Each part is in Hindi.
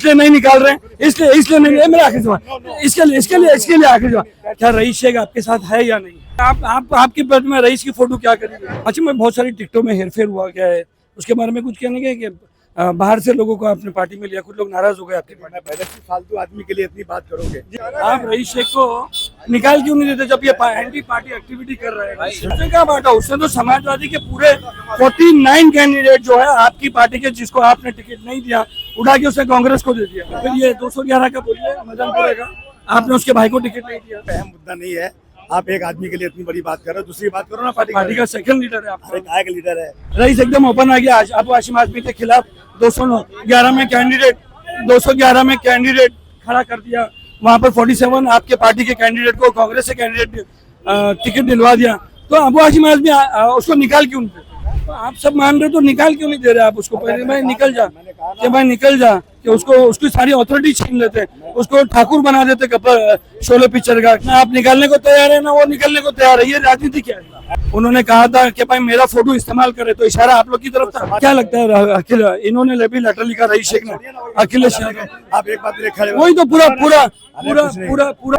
इसलिए नहीं निकाल रहे हैं, इसलिए नहीं। मेरा आखिरी सवाल इसके लिए आखिरी सवाल, क्या रईस शेख आपके साथ है या नहीं? आपकी बात में रईस की फोटो क्या करेंगे? अच्छा, मैं बहुत सारी टिकटों में हेरफेर हुआ क्या है, उसके बारे में कुछ कहने के कि बाहर से लोगों को आपने पार्टी में लिया, कुछ लोग नाराज हो गए आपके पार्टी? पहले से फालतू आदमी के लिए इतनी बात करोगे? आप रईस शेख को निकाल क्यों नहीं देते जब ये एंटी पार्टी एक्टिविटी कर रहे हैं? उसने क्या बांटा? उसने तो समाजवादी के पूरे 49 कैंडिडेट जो है आपकी पार्टी के, जिसको आपने टिकट नहीं दिया, उठा के उसने कांग्रेस को दे दिया। फिर ये 211 का बोलिए मदनपुर का, आपने उसके भाई को टिकट नहीं दिया। अहम मुद्दा नहीं है, आप एक आदमी के लिए इतनी बड़ी बात कर रहे हो, दूसरी बात करो ना। पार्टी का सेकंड लीडर है आपका, काय का लीडर है? रईस एकदम ओपन आ गया। अब हाशिम आजमी के खिलाफ 211 में कैंडिडेट खड़ा कर दिया। वहां पर 47 आपके पार्टी के कैंडिडेट को कांग्रेस से कैंडिडेट टिकट दिलवा दिया। तो अबू हाशिम आजमी उसको निकाल क्यों नहीं दे? तो आप सब मान रहे तो निकाल क्यों नहीं दे रहे आप उसको? पहले भाई निकल जा, कि भाई निकल जा, कि उसको उसकी सारी अथॉरिटी छीन लेते, उसको ठाकुर बना देते शोले पिक्चर का। ना आप निकालने को तैयार है ना वो निकलने को तैयार है। ये राजनीति क्या है? उन्होंने कहा था कि भाई मेरा फोटो इस्तेमाल करे, तो इशारा आप लोग की तरफ था। क्या लगता है अखिल, इन्होंने भी लेटर लिखा रईस शेख ने, अखिलेश यादव, आप एक बात खड़े वही तो पूरा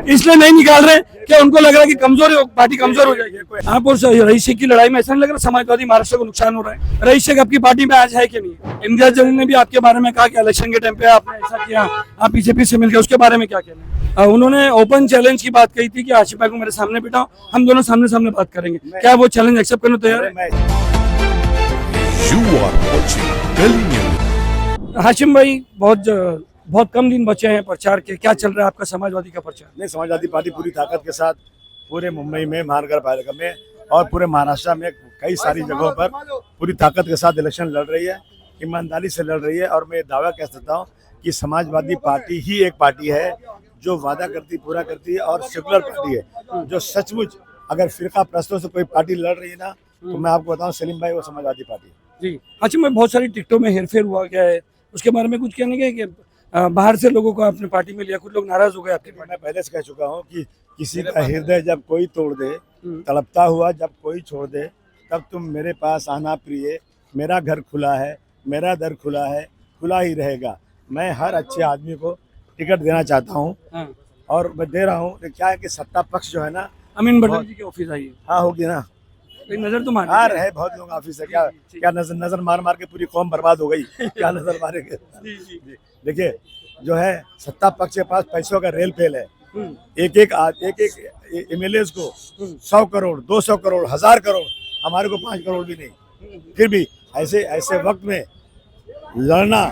इसलिए नहीं निकाल रहे कि उनको लग रहा है कि कमजोर है, पार्टी कमजोर हो जाएगी। आप और रईस शेख की लड़ाई में ऐसा नहीं लग रहा समाजवादी महाराष्ट्र को नुकसान हो रहा है? रईस शेख आपकी पार्टी में आज है कि नहीं? इंदिरा जलील ने भी आपके बारे में कहा कि इलेक्शन के टाइम पे आपने ऐसा किया, आप बीजेपी से मिल गए, उसके बारे में क्या कहना है? उन्होंने ओपन चैलेंज की बात कही थी कि हाशिम भाई को मेरे सामने बिठाओ, हम दोनों सामने सामने बात करेंगे। क्या वो चैलेंज एक्सेप्ट करने तैयार है? हाशिम भाई, बहुत कम दिन बचे हैं प्रचार के, क्या चल रहा है आपका समाजवादी का प्रचार? नहीं, समाजवादी पार्टी पूरी ताकत के साथ पूरे मुंबई में, महानगर पालिका में और पूरे महाराष्ट्र में कई सारी जगहों पर पूरी ताकत के साथ इलेक्शन लड़ रही है, ईमानदारी से लड़ रही है। और मैं दावा कह सकता हूँ कि समाजवादी पार्टी ही एक पार्टी है जो वादा करती पूरा करती है और सेकुलर पार्टी है, जो सचमुच अगर फिरका प्रस्तों से कोई पार्टी लड़ रही है ना, तो मैं आपको बताऊं सलीम भाई, वो समाजवादी पार्टी है। जी अच्छा, मैं बहुत सारी टिकटों में हेरफेर हुआ क्या है, उसके बारे में कुछ कहने के कि बाहर से लोगों को आपने पार्टी में लिया, कुछ लोग नाराज हो गए आपके? मैं पहले से कह चुका हूँ कि किसी का हृदय जब कोई तोड़ दे, तड़पता हुआ जब कोई छोड़ दे, तब तुम मेरे पास आना प्रिय। मेरा घर खुला है, मेरा दर खुला है, खुला ही रहेगा। मैं हर अच्छे आदमी को टिकट देना चाहता हूँ और मैं दे रहा हूँ। क्या है कि सत्ता पक्ष जो है ना, अमीन बटन जी के ऑफिस आइए। हाँ, होगी ना, एक नजर तो मार आ रहे बहुत लोग ऑफिस है। क्या नजर मार के पूरी कौम बर्बाद हो गई? क्या नजर मारेंगे? देखिए, जो है सत्ता पक्ष के पास पैसों का रेल फेल है। एक एमएलए को 100 करोड़, 200 करोड़, 1000 करोड़, हमारे को 5 करोड़ भी नहीं। फिर भी ऐसे वक्त में लड़ना,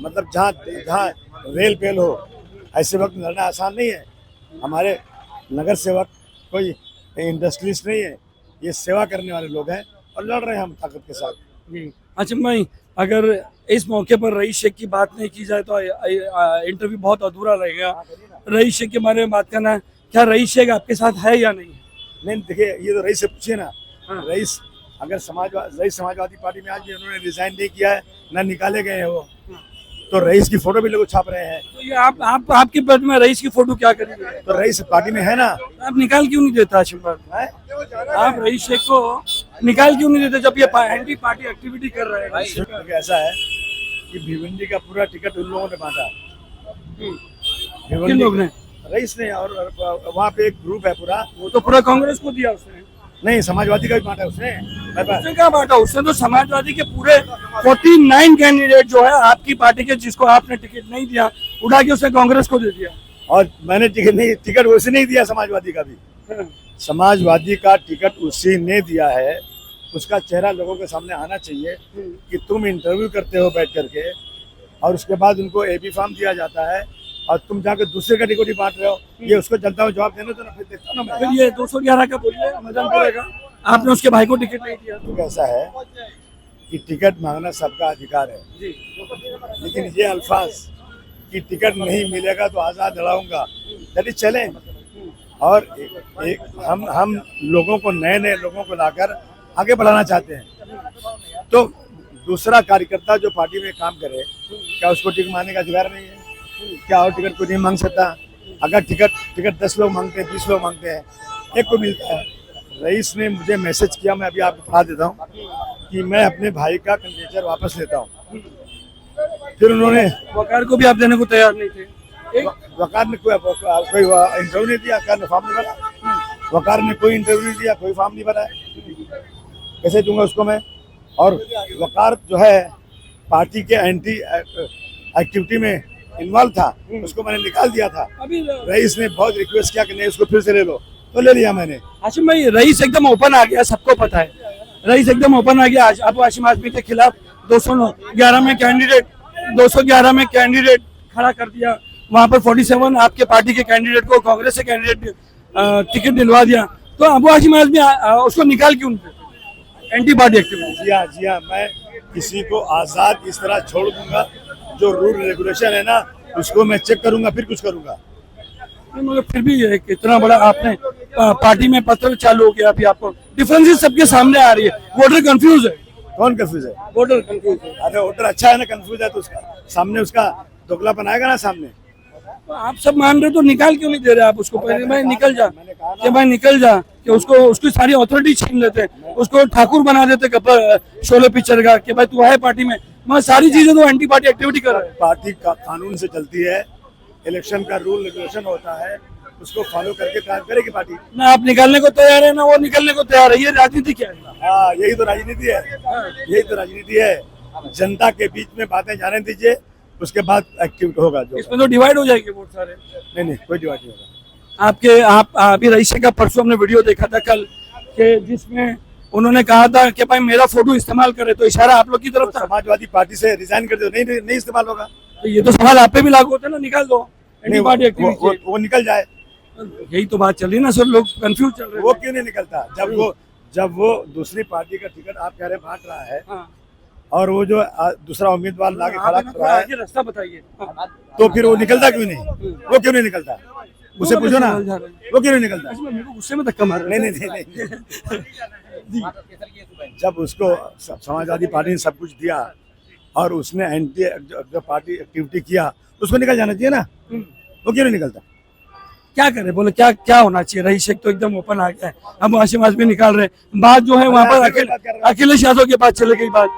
मतलब जहाँ रेल फेल हो, ऐसे वक्त में लड़ना आसान नहीं है। हमारे नगर सेवक कोई इंडस्ट्रीज नहीं है, ये सेवा करने वाले लोग हैं और लड़ रहे हैं हम ताकत के साथ। अच्छा भाई, अगर इस मौके पर रईस शेख की बात नहीं की जाए तो इंटरव्यू बहुत अधूरा रहेगा। रईस शेख के बारे में बात करना है, क्या रईस शेख आपके साथ है या नहीं? नहीं, देखिए, ये तो रईस से पूछिए ना। रईस अगर समाजवादी पार्टी में आज भी उन्होंने रिजाइन नहीं किया है, ना निकाले गए हैं वो, तो रईस की फोटो भी लोग छाप रहे हैं। तो ये आपकी पार्टी में रईस की फोटो क्या करेंगे? तो रईस पार्टी में है ना, आप निकाल क्यों नहीं देता हाशिम भाई? आप रईस शेख को निकाल क्यों नहीं देते जब ये एंटी पार्टी एक्टिविटी कर रहे हैं? ऐसा है कि भिवंडी का पूरा टिकट उन लोगों ने बांटा। किन लोग ने? रईस ने, और वहाँ पे एक ग्रुप है पूरा, वो तो पूरा कांग्रेस को दिया उसने। नहीं, समाजवादी का भी बांटा उसने क्या बांटा? उसने तो समाजवादी के पूरे 49 कैंडिडेट जो है आपकी पार्टी के, जिसको आपने टिकट नहीं दिया, उठा के उसने कांग्रेस को दे दिया। और मैंने टिकट उसे नहीं दिया, समाजवादी का भी। समाजवादी का टिकट उसी ने दिया है। उसका चेहरा लोगों के सामने आना चाहिए कि तुम इंटरव्यू करते हो बैठ करके, और उसके बाद उनको एबी फॉर्म दिया जाता है और तुम जाकर दूसरे का टिकट ही बांट रहे हो। ये उसको जनता को जवाब देने दो ना, फिर देखता ना मैं। फिर ये 211 का बोलिए मदनपुर का, आपने उसके भाई को टिकट नहीं दिया। तो कैसा है कि टिकट मांगना सबका अधिकार है, लेकिन ये अल्फाज कि टिकट नहीं मिलेगा तो आज़ाद लड़ाऊंगा, दैट इज चैलेंज। और हम लोगों को, नए लोगों को लाकर आगे बढ़ाना चाहते हैं। तो दूसरा कार्यकर्ता जो पार्टी में काम करे, क्या उसको टिकट मांगने का अधिकार नहीं है? क्या और टिकट को नहीं मांग सकता? अगर टिकट 10 लोग मांगते हैं, 20 लोग मांगते हैं, एक को मिलता है। रईस ने मुझे मैसेज किया, मैं अभी आपको पढ़ा देता हूँ, कि मैं अपने भाई का कैंडिडेचर वापस लेता हूँ। फिर उन्होंने वकार को भी आप देने को तैयार नहीं थे। वकार ने कोई इंटरव्यू नहीं दिया, वकार ने फॉर्म नहीं भरा, वकार ने कोई इंटरव्यू नहीं दिया, कोई फॉर्म नहीं भरा, कैसे दूंगा उसको मैं। और वकार जो है पार्टी के एंटी एक्टिविटी में इन्वॉल्व था, उसको मैंने निकाल दिया था। अभी रईस ने बहुत रिक्वेस्ट किया कि नहीं उसको फिर से ले लो, तो ले लिया मैंने। हाशिम भाई, रईस एकदम ओपन आ गया, सबको पता है, रईस एकदम ओपन आ गया। अब हाशिम आजमी के खिलाफ 211 में कैंडिडेट खड़ा कर दिया। वहां पर 47 आपके पार्टी के कैंडिडेट को, कांग्रेस से कैंडिडेट टिकट दिलवा दिया। तो अबू हाशिम आजमी उसको निकाल क्यों? Anti party activity. जी हाँ, मैं किसी को आजाद इस तरह छोड़ दूंगा? जो रूल रेगुलेशन है ना, उसको मैं चेक करूंगा, फिर कुछ करूंगा। मगर फिर भी इतना बड़ा आपने पार्टी में पत्र चालू हो गया, अभी आपको डिफरेंसेस सबके सामने आ रही है। वोटर कंफ्यूज है। कौन कंफ्यूज है? वोटर कंफ्यूज है। अरे वोटर अच्छा है ना, कंफ्यूज है तो उसका सामने उसका दोगलापन आएगा ना सामने। तो आप सब मान रहे तो निकाल क्यों नहीं दे रहे आप उसको? पहले भाई निकल जा, कि भाई निकल जा, कि उसको उसकी सारी अथॉरिटी छीन लेते, उसको ठाकुर बना देते शोले पिक्चर का, कि भाई तू है पार्टी में, मगर सारी चीजें तो एंटी पार्टी एक्टिविटी कर रहा है। पार्टी का कानून से चलती है, इलेक्शन का रूल रेगुलेशन होता है, उसको फॉलो करके काम करेगी पार्टी। ना आप निकालने को तैयार है, ना वो निकलने को तैयार है। ये राजनीति क्या है? हाँ, यही तो राजनीति है, यही तो राजनीति है। जनता के बीच में बातें जाने दीजिए, उसके बाद एक्टिव होगा। जो इसमें तो डिवाइड हो जाएंगे वोट सारे। नहीं, कोई डिवाइड नहीं होगा। आप अभी रईस का परसों हमने वीडियो देखा था कल, कि जिसमें उन्होंने कहा था कि भाई मेरा फोटो इस्तेमाल करे, तो इशारा आप लोग की तरफ था। समाजवादी पार्टी से रिजाइन कर दो, नहीं इस्तेमाल होगा। तो ये तो सवाल आप पे भी लागू होता है ना, निकाल दो एंटी पार्टी एक्टिविटी। वो निकल जाए, यही तो बात चल रही है ना सर, लोग कंफ्यूज चल रहे वो क्यों नहीं निकलता? जब वो दूसरी पार्टी का टिकट आप कह रहे बांट रहा है, हैं। और वो जो दूसरा उम्मीदवार लाके खड़ा कर रहा है, आगे रास्ता बताइए। तो फिर वो निकलता क्यों नहीं? वो क्यों नहीं निकलता? उसे पूछो ना, वो क्यों नहीं निकलता? मेरे को गुस्से में धक्का मार रहे हैं। नहीं। जब उसको समाजवादी पार्टी ने सब कुछ दिया और उसने एंटी जो पार्टी एक्टिविटी किया, उसको निकल जाना चाहिए ना। वो क्यों नहीं निकलता? क्या करे, बोले क्या होना चाहिए? रईस शेख तो एकदम ओपन आ गया है, हम हाशिम आजमी निकाल रहे हैं। बात जो है वहाँ पर अखिलेश यादव के पास चले गई बात।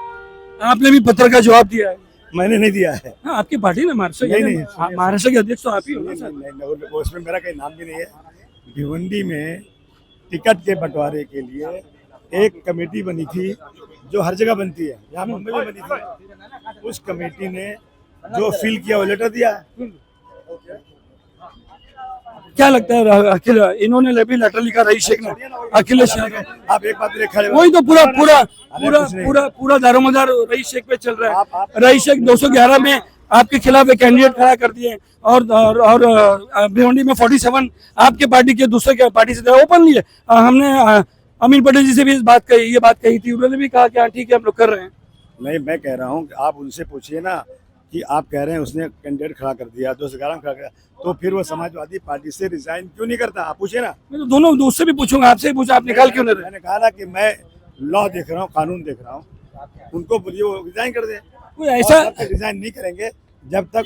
आपने भी पत्र का जवाब दिया है। मैंने नहीं दिया है। हाँ, आपकी पार्टी ने महाराष्ट्र के अध्यक्ष तो आप ही हो ना सर। नहीं, उसमें मेरा कोई नाम भी नहीं है। भिवंडी में टिकट के बंटवारे के लिए एक कमेटी बनी थी, जो हर जगह बनती है, यहाँ मुंबई में बनी थी। उस कमेटी ने जो फिल किया वो लेटर दिया। क्या लगता है इन्होंने भी लेटर लिखा रईस शेख ने, अखिलेश यादव? आप एक बात लिखा वही तो पूरा दारोमदार रईस शेख पे चल रहा है। रईस शेख 211 में आपके खिलाफ एक कैंडिडेट खड़ा कर दिए, और भिवंडी में 47 आपके पार्टी के दूसरे पार्टी से ओपन लिए। हमने अमीन पटेल जी से भी ये बात कही थी, उन्होंने भी कहा कि हाँ ठीक है हम लोग कर रहे हैं। नहीं, मैं कह रहा हूँ कि आप उनसे पूछिए ना, कि आप कह रहे हैं उसने कैंडिडेट खड़ा कर दिया, 211 खड़ा किया, तो फिर वो समाजवादी पार्टी से रिजाइन क्यों नहीं करता? आप पूछिए ना। मैं तो दोनों दोस्त से भी पूछूंगा, आपसे भी पूछा, आप निकाल क्यों नहीं रहे? मैंने कहा ना कि मैं लॉ देख रहा हूँ, कानून देख रहा हूँ, उनको बोलिए वो रिजाइन कर दे। कोई ऐसा रिजाइन नहीं करेंगे जब तक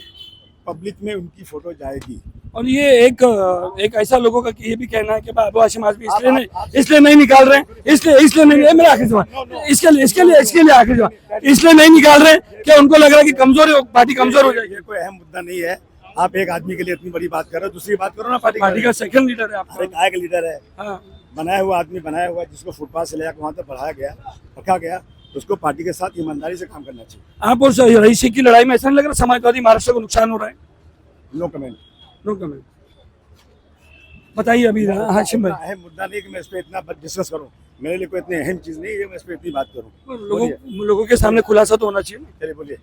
पब्लिक में उनकी फोटो जाएगी। और ये एक ऐसा लोगों का ये भी कहना है कि अबू हाशिम आजमी इसलिए नहीं निकाल रहे हैं, इसलिए नहीं, मेरा आखिरी सवाल, इसके लिए आखिरी सवाल, इसलिए नहीं निकाल रहे कि उनको लग रहा है कि पार्टी कमजोर हो जाएगी। ये कोई अहम मुद्दा नहीं है। आप एक आदमी के लिए इतनी बड़ी बात कर रहे हो, दूसरी बात करो ना। पार्टी का सेकंड लीडर है आप। एक लीडर है, हाँ। बनाया हुआ आदमी, बनाया हुआ, जिसको फुटपाथ से लेकर वहां तक बढ़ाया गया, रखा गया, उसको पार्टी के साथ ईमानदारी से काम करना चाहिए। आप और रईस शेख की लड़ाई में ऐसा नहीं लग रहा समाजवादी महाराष्ट्र को नुकसान हो रहा है? No comment. बताइए अभी हाशिम भाई। अहम मुद्दा नहीं कि मैं इस पे इतना डिस्कस करूं, मेरे लिए कोई इतनी अहम चीज नहीं है मैं इस पे इतनी बात करूं। लोगों के सामने खुलासा तो होना चाहिए। चलिए बोलिए।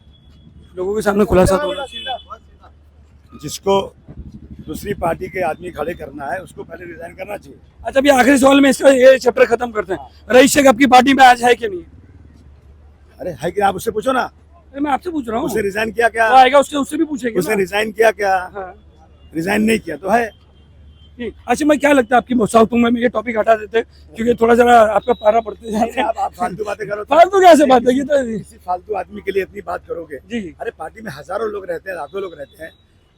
लोगों के सामने खुलासा तो होना चाहिए। जिसको दूसरी पार्टी के आदमी खड़े करना है, उसको पहले रिजाइन करना चाहिए। अच्छा, अभी आखिरी सवाल में इसका ये चैप्टर खत्म करते हैं। रईस शेख आपकी पार्टी में आज है कि नहीं? अरे है कि आप उससे पूछो ना। मैं आपसे पूछ रहा हूँ। उसने रिजाइन किया क्या? आएगा उससे भी पूछेंगे। उसने रिजाइन किया क्या? रिजाइन नहीं किया तो है। अच्छा, मैं क्या लगता है आपकी साउथ मुंबई में ये टॉपिक हटा देते हैं, क्योंकि थोड़ा जरा आपका पारा पड़ते जाते हैं। आप फालतू बातें करो। फालतू कैसे बात है? तो किसी फालतू आदमी के लिए इतनी बात करोगे? जी। अरे पार्टी में हजारों लोग रहते हैं, लाखों लोग रहते हैं,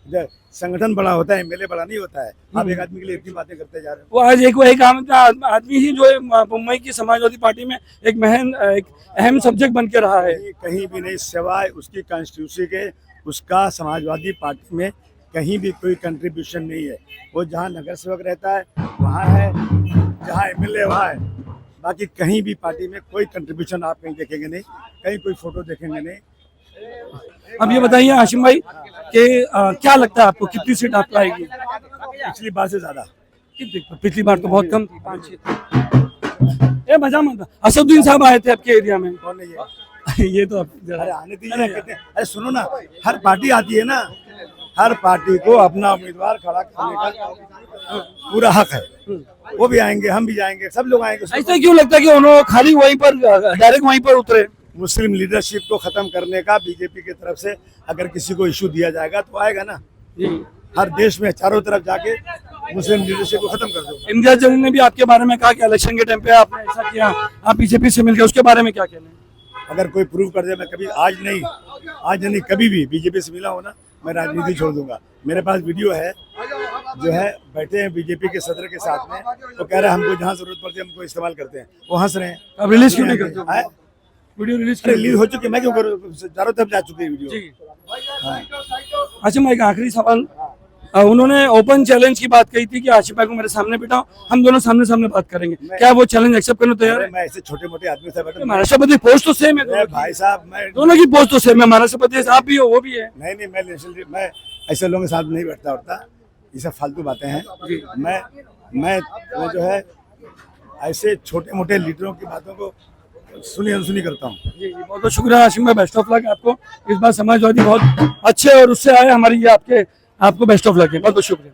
जब संगठन बड़ा होता है, एमएलए बड़ा नहीं होता है। आप एक आदमी के लिए इतनी बातें करते जा रहे हो। वो आज एक आदमी ही जो है मुंबई की समाजवादी पार्टी में एक अहम सब्जेक्ट बन के रहा है। कहीं भी नहीं, सिवाय उसकी कॉन्स्टिट्यूंसी के उसका समाजवादी पार्टी में कहीं भी कोई कंट्रीब्यूशन नहीं है। वो जहाँ नगर सेवक रहता है वहाँ है, जहाँ एमएलए वहाँ है, बाकी कहीं भी पार्टी में कोई कंट्रीब्यूशन आप कहीं देखेंगे नहीं, कहीं कोई फोटो देखेंगे नहीं। अब ये बताइए हाशिम भाई कि क्या लगता है आपको कितनी सीट आपको आएगी? पिछली बार से ज्यादा। कितनी? पिछली बार तो बहुत कम थी, 5-6 थी। ए मजा मत, असदुद्दीन साहब आए थे आपके एरिया में। कौन नहीं है? ये तो आप अरे आने दीजिए, अरे सुनो ना, हर पार्टी आती है ना, हर पार्टी को अपना उम्मीदवार खड़ा करने का पूरा हक है। वो भी आएंगे, हम भी जाएंगे, सब लोग आएंगे। ऐसा क्यों लगता है कि उन्होंने खाली वहीं पर डायरेक्ट वहीं पर उतरे? मुस्लिम लीडरशिप को खत्म करने का बीजेपी की तरफ से अगर किसी को इशू दिया जाएगा तो आएगा ना। हर देश में चारों तरफ जाके मुस्लिम लीडरशिप को खत्म कर दो। इम्तियाज जलील ने भी आपके बारे में कहा कि इलेक्शन के टाइम पे आपने ऐसा किया, आप बीजेपी से मिल गए, उसके बारे में क्या कहना है? अगर कोई प्रूव कर दे, मैं कभी आज नहीं कभी भी बीजेपी से मिला हूँ ना, मैं राजनीति छोड़ दूंगा। मेरे पास वीडियो है, जो है बैठे हैं बीजेपी के सदर के साथ में, वो कह रहे हैं हमको जहाँ जरूरत पड़ती है हमको इस्तेमाल करते हैं, वो हंस रहे हैं। अब रिलीज क्यों नहीं करते? वीडियो रिलीज हो चुकी, मैं क्यों करूँ, चारों तरफ जा चुकी है वीडियो। हाँ। हाशिम भाई का आखिरी सवाल, उन्होंने ओपन चैलेंज की बात कही थी कि हाशिम भाई को मेरे सामने बिठाओ, हम दोनों सामने सामने बात करेंगे, क्या वो चैलेंज एक्सेप्ट करने तैयार है? मैं ऐसे छोटे मोटे आदमी से बैठा, महाराष्ट्रपति पोस्ट तो सेम है भाई साहब, मैं दोनों की पोस्ट तो सेम है, महाराष्ट्रपति आप भी हो वो भी है। नहीं, मैं ऐसे लोगों के साथ नहीं बैठता उठता, ये सब फालतू बातें हैं। मैं जो है ऐसे छोटे मोटे लीडरों की बातों को सुनी अनसुनी करता हूँ। जी बहुत बहुत शुक्रिया हाशिम भाई, बेस्ट ऑफ लक आपको। इस बार समाजवादी बहुत अच्छे और उससे आए हमारी, ये आपको बेस्ट ऑफ लक है, बहुत बहुत शुक्रिया।